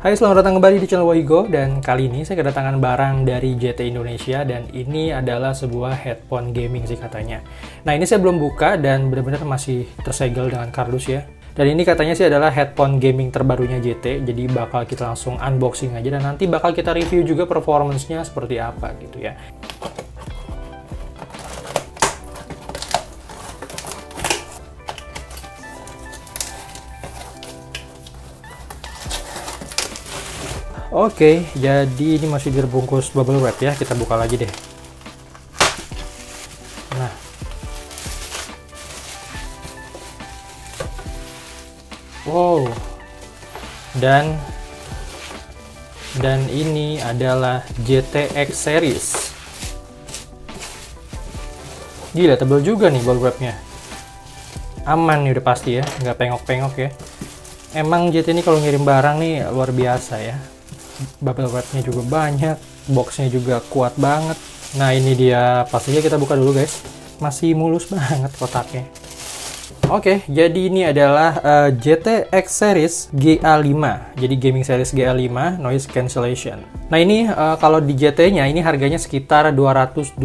Hai, selamat datang kembali di channel Woigo, dan kali ini saya kedatangan barang dari JT Indonesia, dan ini adalah sebuah headphone gaming sih katanya. Nah, ini saya belum buka dan benar-benar masih tersegel dengan kardus ya. Dan ini katanya sih adalah headphone gaming terbarunya JT, jadi bakal kita langsung unboxing aja dan nanti bakal kita review juga performance-nya seperti apa gitu ya. Oke, jadi ini masih dibungkus bubble wrap ya, kita buka lagi deh. Nah, wow, dan ini adalah JTX series. Gila, tebel juga nih bubble wrapnya. Aman nih udah pasti ya, nggak pengok-pengok ya. Emang JT ini kalau ngirim barang nih luar biasa ya. Bubble wrapnya juga banyak, boxnya juga kuat banget. Nah, ini dia, pastinya kita buka dulu guys. Masih mulus banget kotaknya. Oke, jadi ini adalah JTX series GA5. Jadi gaming series GA5 noise cancellation. Nah, ini kalau di JT-nya ini harganya sekitar 225.900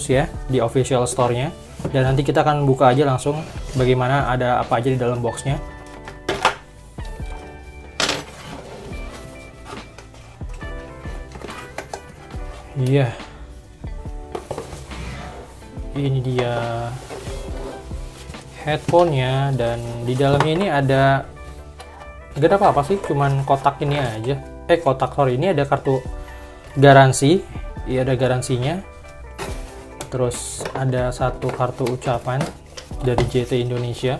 ya di official store-nya. Dan nanti kita akan buka aja langsung bagaimana ada apa aja di dalam boxnya. Iya, ini dia headphone-nya, dan di dalamnya ini ada, nggak ada apa-apa sih, cuman kotak ini aja. Ini ada kartu garansi, iya ada garansinya. Terus ada satu kartu ucapan dari JT Indonesia.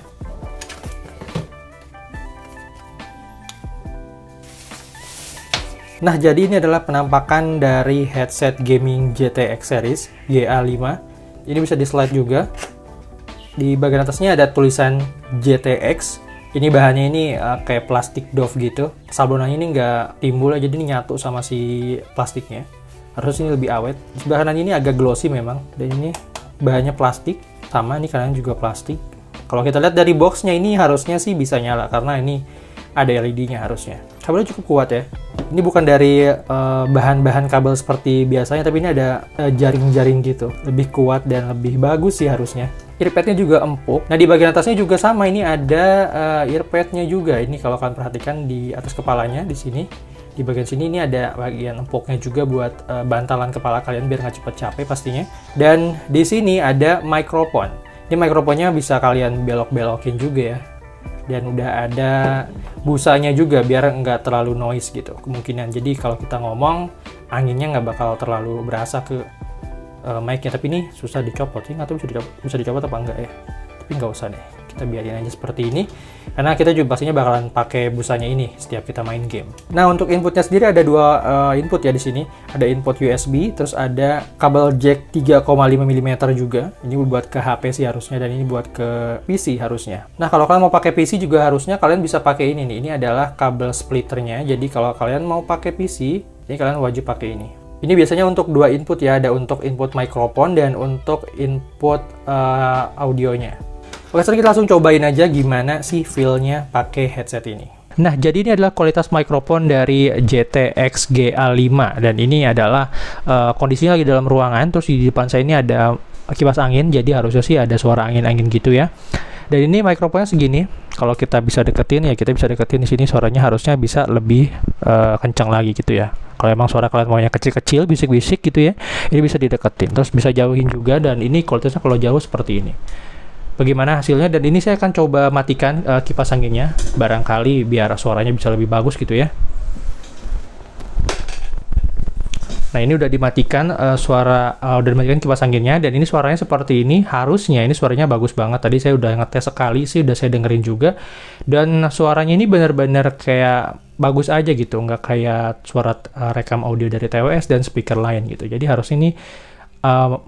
Nah, jadi ini adalah penampakan dari headset gaming JTX series GA5. Ini bisa di slide juga. Di bagian atasnya ada tulisan JTX. Ini bahannya ini kayak plastik doff gitu. Sablonannya ini nggak timbul, jadi ini nyatu sama si plastiknya. Harusnya ini lebih awet. Sebelah kanan ini agak glossy memang. Dan ini bahannya plastik. Sama, ini kanan juga plastik. Kalau kita lihat dari boxnya ini harusnya sih bisa nyala, karena ini ada LED-nya harusnya. Kabelnya cukup kuat ya. Ini bukan dari bahan-bahan kabel seperti biasanya, tapi ini ada jaring-jaring gitu. Lebih kuat dan lebih bagus sih harusnya. Earpad-nya juga empuk. Nah, di bagian atasnya juga sama. Ini ada earpad-nya juga. Ini kalau kalian perhatikan di atas kepalanya, di sini. Di bagian sini ini ada bagian empuknya juga buat bantalan kepala kalian biar nggak cepet capek pastinya. Dan di sini ada microphone. Ini microphone-nya bisa kalian belok-belokin juga ya. Dan udah ada busanya juga biar nggak terlalu noise gitu kemungkinan. Jadi kalau kita ngomong, anginnya nggak bakal terlalu berasa ke mic-nya. Tapi ini susah dicopot sih, nggak tahu bisa dicopot apa enggak ya. Tapi nggak usah deh, kita biarin aja seperti ini, karena kita juga pastinya bakalan pakai busanya ini setiap kita main game. Nah, untuk inputnya sendiri ada dua input ya di sini. Ada input USB, terus ada kabel jack 3,5 mm juga. Ini buat ke HP sih harusnya, dan ini buat ke PC harusnya. Nah, kalau kalian mau pakai PC juga harusnya kalian bisa pakai ini nih. Ini adalah kabel splitternya. Jadi kalau kalian mau pakai PC, ini kalian wajib pakai ini. Ini biasanya untuk dua input ya, ada untuk input microphone dan untuk input audionya. Oke, sekarang kita langsung cobain aja gimana sih feel-nya pakai headset ini. Nah, jadi ini adalah kualitas mikrofon dari JTX GA5, dan ini adalah kondisinya lagi dalam ruangan. Terus di depan saya ini ada kipas angin, jadi harusnya sih ada suara angin-angin gitu ya. Dan ini mikrofonnya segini. Kalau kita bisa deketin ya, kita bisa deketin di sini, suaranya harusnya bisa lebih kencang lagi gitu ya. Kalau emang suara kalian maunya kecil-kecil, bisik-bisik gitu ya, ini bisa dideketin. Terus bisa jauhin juga, dan ini kualitasnya kalau jauh seperti ini. Bagaimana hasilnya? Dan ini saya akan coba matikan kipas anginnya, barangkali biar suaranya bisa lebih bagus gitu ya. Nah, ini udah dimatikan udah dimatikan kipas anginnya, dan ini suaranya seperti ini. Harusnya ini suaranya bagus banget. Tadi saya udah ngetes sekali sih, udah saya dengerin juga, dan suaranya ini benar-benar kayak bagus aja gitu, nggak kayak suara rekam audio dari TWS dan speaker lain gitu. Jadi harusnya ini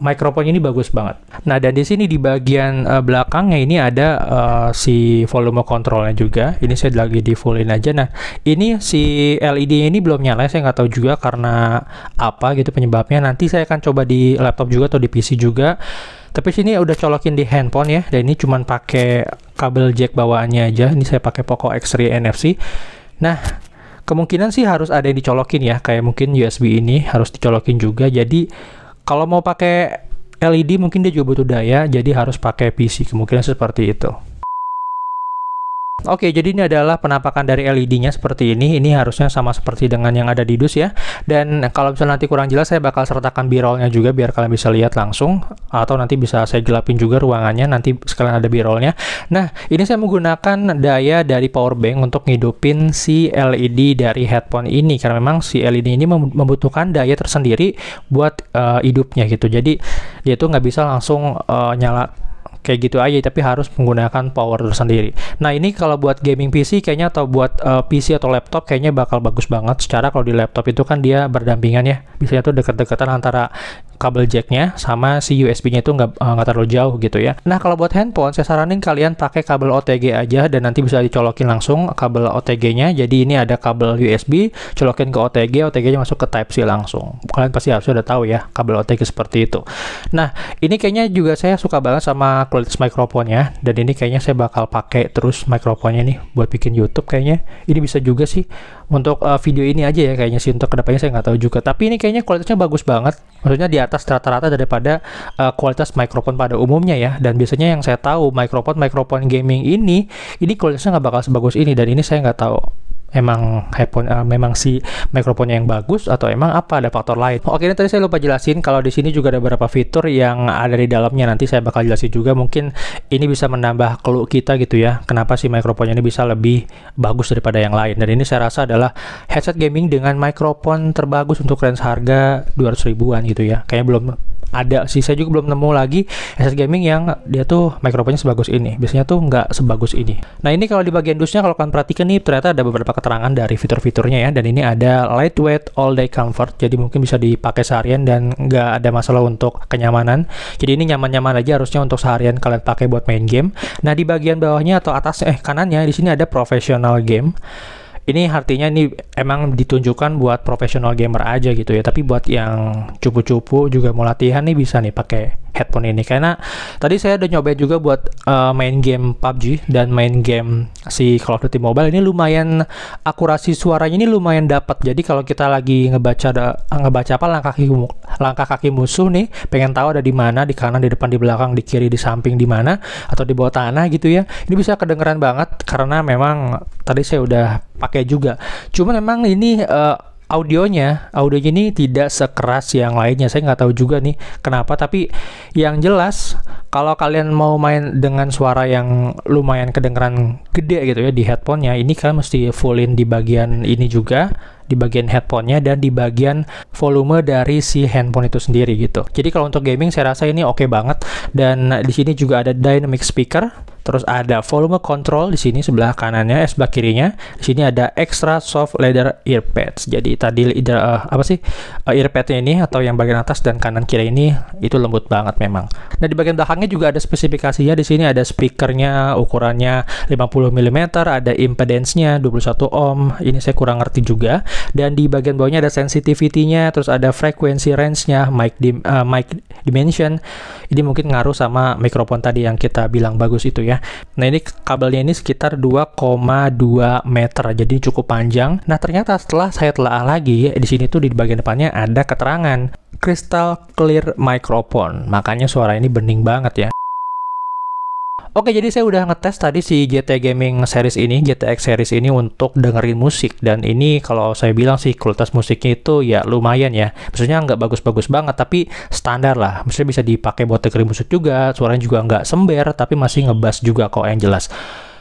mikrofonnya ini bagus banget. Nah, dan di sini di bagian belakangnya ini ada si volume kontrolnya juga. Ini saya lagi di fullin aja. Nah, ini si LED-nya ini belum nyala. Saya nggak tahu juga karena apa gitu penyebabnya. Nanti saya akan coba di laptop juga atau di PC juga. Tapi sini udah colokin di handphone ya. Dan ini cuman pakai kabel jack bawaannya aja. Ini saya pakai Poco X3 NFC. Nah, Kemungkinan sih harus ada yang dicolokin ya, kayak mungkin USB ini harus dicolokin juga. Jadi kalau mau pakai LED mungkin dia juga butuh daya, jadi harus pakai PC, kemungkinan seperti itu. Oke, jadi ini adalah penampakan dari LED-nya seperti ini. Ini harusnya sama seperti dengan yang ada di dus ya. Dan kalau misalnya nanti kurang jelas, saya bakal sertakan B-roll-nya juga biar kalian bisa lihat langsung. Atau nanti bisa saya gelapin juga ruangannya, nanti sekalian ada B-roll-nya. Nah, ini saya menggunakan daya dari power bank untuk ngidupin si LED dari headphone ini. Karena memang si LED ini membutuhkan daya tersendiri buat hidupnya gitu. Jadi, dia itu nggak bisa langsung nyala kayak gitu aja, tapi harus menggunakan power tersendiri. Nah, ini kalau buat gaming PC kayaknya, atau buat PC atau laptop kayaknya bakal bagus banget. Secara kalau di laptop itu kan dia berdampingan ya, biasanya tuh deket-deketan antara kabel jacknya sama si USB-nya itu nggak terlalu jauh gitu ya. Nah, kalau buat handphone saya saranin kalian pakai kabel OTG aja, dan nanti bisa dicolokin langsung kabel OTG-nya. Jadi ini ada kabel USB, colokin ke OTG, OTG-nya masuk ke Type C langsung. Kalian pasti harus udah tahu ya kabel OTG seperti itu. Nah, ini kayaknya juga saya suka banget sama kualitas mikrofonnya, dan ini kayaknya saya bakal pakai terus mikrofonnya nih buat bikin YouTube kayaknya. Ini bisa juga sih untuk video ini aja ya kayaknya sih, untuk kedepannya saya nggak tahu juga. Tapi ini kayaknya kualitasnya bagus banget, maksudnya di atas rata-rata daripada kualitas mikrofon pada umumnya ya. Dan biasanya yang saya tahu mikrofon gaming ini kualitasnya nggak bakal sebagus ini, dan ini saya nggak tahu emang headphone memang si mikrofonnya yang bagus atau emang apa ada faktor lain. Oke, ini tadi saya lupa jelasin kalau di sini juga ada beberapa fitur yang ada di dalamnya, nanti saya bakal jelasin juga. Mungkin ini bisa menambah clue kita gitu ya, kenapa si mikrofonnya ini bisa lebih bagus daripada yang lain. Dan ini saya rasa adalah headset gaming dengan mikrofon terbagus untuk range harga 200 ribuan gitu ya. Kayaknya belum ada sih, saya juga belum nemu lagi headset gaming yang dia tuh mikrofonnya sebagus ini. Biasanya tuh nggak sebagus ini. Nah, ini kalau di bagian dusnya kalau kalian perhatikan nih, ternyata ada beberapa keterangan dari fitur-fiturnya ya. Dan ini ada lightweight all day comfort, jadi mungkin bisa dipakai seharian dan nggak ada masalah untuk kenyamanan. Jadi ini nyaman-nyaman aja harusnya untuk seharian kalian pakai buat main game. Nah, di bagian bawahnya atau atasnya kanannya di sini ada professional game. Ini artinya ini emang ditunjukkan buat profesional gamer aja gitu ya. Tapi buat yang cupu-cupu juga mau latihan nih bisa nih pakai headphone ini. Karena tadi saya udah nyobain juga buat main game PUBG dan main game si Call of Duty Mobile. Ini lumayan akurasi suaranya ini lumayan dapat. Jadi kalau kita lagi ngebaca apa langkah kaki musuh nih, pengen tahu ada di mana, di kanan, di depan, di belakang, di kiri, di samping, di mana, atau di bawah tanah gitu ya. Ini bisa kedengeran banget karena memang tadi saya udah pakai juga. Cuma memang ini audionya ini tidak sekeras yang lainnya. Saya nggak tahu juga nih kenapa, tapi yang jelas kalau kalian mau main dengan suara yang lumayan kedengeran gede gitu ya di headphone-nya, ini kalian mesti fullin di bagian ini juga, di bagian headphone-nya dan di bagian volume dari si handphone itu sendiri gitu. Jadi kalau untuk gaming saya rasa ini oke banget. Dan di sini juga ada dynamic speaker, terus ada volume control di sini sebelah kanannya, sebelah kirinya. Di sini ada extra soft leather earpads. Jadi tadi earpadnya ini atau yang bagian atas dan kanan kiri ini itu lembut banget memang. Nah, di bagian belakangnya juga ada spesifikasinya. Di sini ada speakernya ukurannya 50 mm, ada impedance-nya 21 ohm. Ini saya kurang ngerti juga. Dan di bagian bawahnya ada sensitivity-nya, terus ada frequency range-nya, mic dimension. Ini mungkin ngaruh sama mikrofon tadi yang kita bilang bagus itu ya. Nah, ini kabelnya ini sekitar 2,2 meter, jadi cukup panjang. Nah, ternyata setelah saya telah lagi, di sini tuh di bagian depannya ada keterangan crystal clear microphone. Makanya suara ini bening banget ya. Oke, jadi saya udah ngetes tadi si GT Gaming series ini, GTX series ini untuk dengerin musik. Dan ini kalau saya bilang sih kualitas musiknya itu ya lumayan ya. Maksudnya nggak bagus-bagus banget, tapi standar lah. Maksudnya bisa dipakai buat dengerin musik juga. Suaranya juga nggak sember, tapi masih ngebass juga kok yang jelas.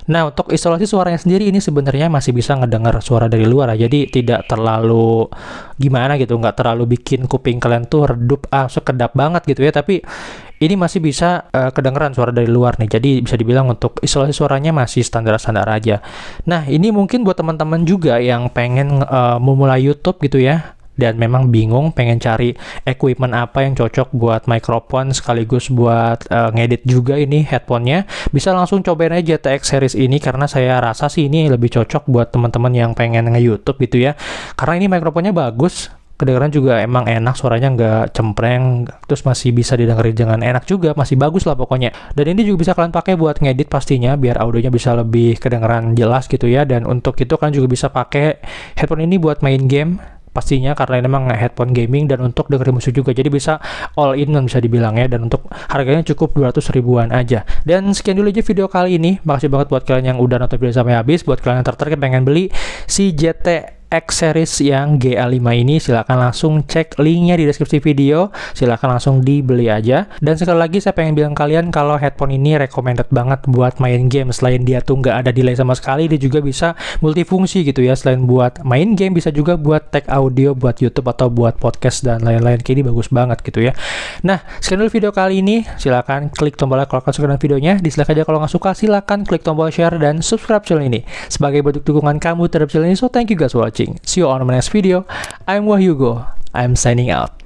Nah, untuk isolasi suaranya sendiri ini sebenarnya masih bisa ngedengar suara dari luar ya. Jadi tidak terlalu gimana gitu, nggak terlalu bikin kuping kalian tuh redup, sekedap banget gitu ya. Tapi ini masih bisa kedengeran suara dari luar nih. Jadi bisa dibilang untuk isolasi suaranya masih standar-standar aja. Nah, ini mungkin buat teman-teman juga yang pengen memulai YouTube gitu ya, dan memang bingung pengen cari equipment apa yang cocok buat mikrofon sekaligus buat ngedit juga ini headphone-nya, bisa langsung cobain aja GTX series ini, karena saya rasa sih ini lebih cocok buat teman-teman yang pengen nge-YouTube gitu ya. Karena ini mikrofonnya bagus, kedengaran juga emang enak, suaranya nggak cempreng, terus masih bisa didengerin dengan enak juga, masih bagus lah pokoknya. Dan ini juga bisa kalian pakai buat ngedit pastinya, biar audionya bisa lebih kedengaran jelas gitu ya. Dan untuk itu kan juga bisa pakai headphone ini buat main game pastinya, karena ini memang headphone gaming dan untuk dengerin musik juga, jadi bisa all in bisa dibilang ya. Dan untuk harganya cukup 200 ribuan aja. Dan sekian dulu aja video kali ini, makasih banget buat kalian yang udah nonton video sampai habis. Buat kalian yang tertarik pengen beli si GTX series yang GA5 ini, silahkan langsung cek linknya di deskripsi video, silahkan langsung dibeli aja. Dan sekali lagi saya pengen bilang kalian kalau headphone ini recommended banget buat main game. Selain dia tuh nggak ada delay sama sekali, dia juga bisa multifungsi gitu ya. Selain buat main game, bisa juga buat tag audio buat YouTube atau buat podcast dan lain-lain. Kayak ini bagus banget gitu ya. Nah, sekian dulu video kali ini, silahkan klik tombol like kalau kalian suka dengan videonya, dislike aja kalau nggak suka, silahkan klik tombol share dan subscribe channel ini sebagai bentuk dukungan kamu terhadap channel ini. So thank you guys for watching. See you on my next video. I'm Wahyugo. I'm signing out.